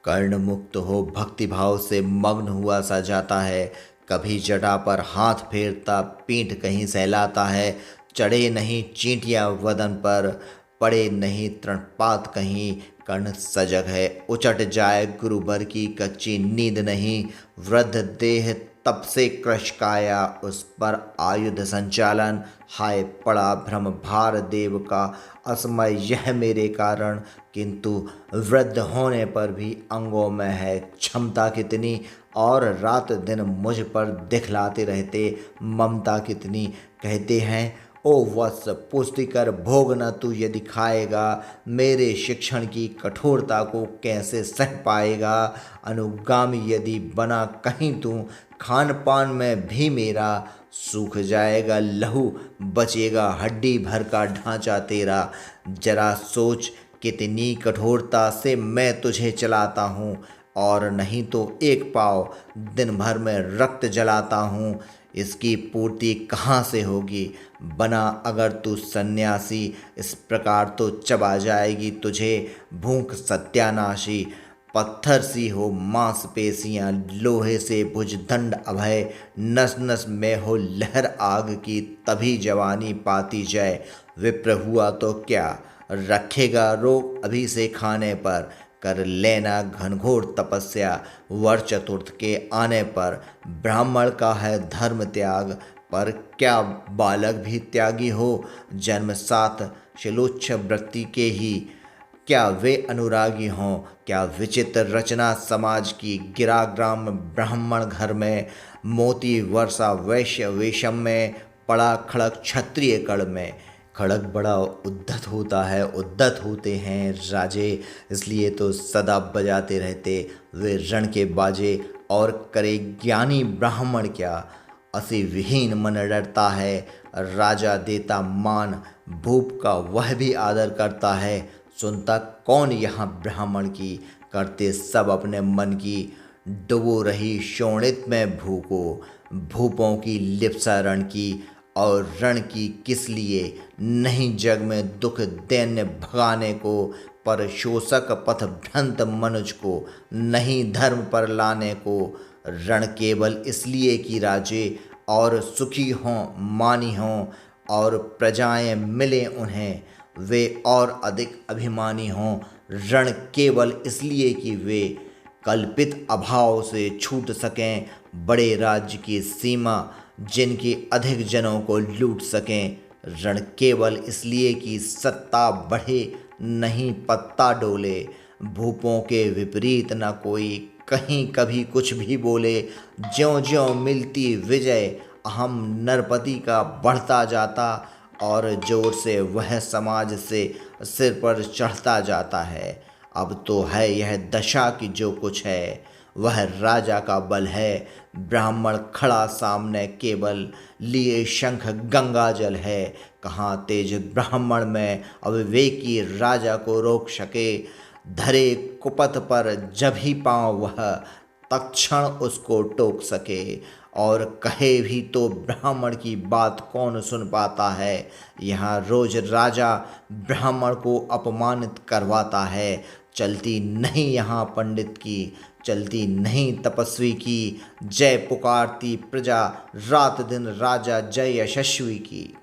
कर्ण मुक्त हो भक्ति भाव से मग्न हुआ सा जाता है। कभी जटा पर हाथ फेरता पीठ कहीं सहलाता है। चढ़े नहीं चींटियां वदन पर, पड़े नहीं तृणपात कहीं। कर्ण सजग है, उचट जाए गुरुबर की कच्ची नींद नहीं। वृद्ध देह तब से कृश काया, उस पर आयुध संचालन। हाय पड़ा भ्रम भार देव का, असमय यह मेरे कारण। किंतु वृद्ध होने पर भी अंगों में है क्षमता कितनी, और रात दिन मुझ पर दिखलाते रहते ममता कितनी। कहते हैं ओ वत्स पुष्टि कर भोग न तू यदि खाएगा, मेरे शिक्षण की कठोरता को कैसे सह पाएगा। अनुगामी यदि बना कहीं तू, खान पान में भी मेरा सूख जाएगा लहू, बचेगा हड्डी भर का ढांचा तेरा। जरा सोच कितनी कठोरता से मैं तुझे चलाता हूँ, और नहीं तो एक पाव दिन भर में रक्त जलाता हूँ। इसकी पूर्ति कहाँ से होगी। बना अगर तू सन्यासी, इस प्रकार तो चबा जाएगी तुझे भूख सत्यानाशी। पत्थर सी हो मांसपेशियां, लोहे से भुजदंड अभय। नस नस में हो लहर आग की, तभी जवानी पाती जाए। विप्र हुआ तो क्या रखेगा रोग अभी से खाने पर। कर लेना घनघोर तपस्या, वर चतुर्थ के आने पर। ब्राह्मण का है धर्म त्याग, पर क्या बालक भी त्यागी हो। जन्म साथ शिलोच्छ वृत्ति के ही, क्या वे अनुरागी हों। क्या विचित्र रचना समाज की, गिरा ग्राम ब्राह्मण घर में। मोती वर्षा वैश्य वेशम में, पड़ा खड़क क्षत्रिय कड़ में। खड़क बड़ा उद्धत होता है, उद्धत होते हैं राजे, इसलिए तो सदा बजाते रहते वे रण के बाजे। और करे ज्ञानी ब्राह्मण क्या, अति विहीन मन डरता है। राजा देता मान, भूप का वह भी आदर करता है। सुनता कौन यहाँ ब्राह्मण की, करते सब अपने मन की। डुबो रही शोणित में भूको, भूपों की लिप्सा रण की। और रण की किस लिए, नहीं जग में दुख दैन्य भगाने को। पर शोषक पथ भ्रंत मनुज को, नहीं धर्म पर लाने को। रण केवल इसलिए कि राजे और सुखी हों मानी हों, और प्रजाएं मिले उन्हें वे और अधिक अभिमानी हों। रण केवल इसलिए कि वे कल्पित अभाव से छूट सकें। बड़े राज्य की सीमा, जिनके अधिक जनों को लूट सकें। रण केवल इसलिए कि सत्ता बढ़े, नहीं पत्ता डोले। भूपों के विपरीत न कोई कहीं कभी कुछ भी बोले। ज्यों ज्यों मिलती विजय, अहम नरपति का बढ़ता जाता। और जोर से वह समाज से सिर पर चढ़ता जाता है। अब तो है यह दशा कि जो कुछ है वह राजा का बल है। ब्राह्मण खड़ा सामने केवल, लिए शंख गंगा जल है। कहाँ तेज ब्राह्मण में अविवेकी राजा को रोक सके। धरे कुपथ पर जब ही पाँव वह, तत्क्षण उसको टोक सके। और कहे भी तो ब्राह्मण की बात कौन सुन पाता है। यहाँ रोज राजा ब्राह्मण को अपमानित करवाता है। चलती नहीं यहाँ पंडित की, चलती नहीं तपस्वी की। जय पुकारती प्रजा रात दिन, राजा जय यशस्वी की।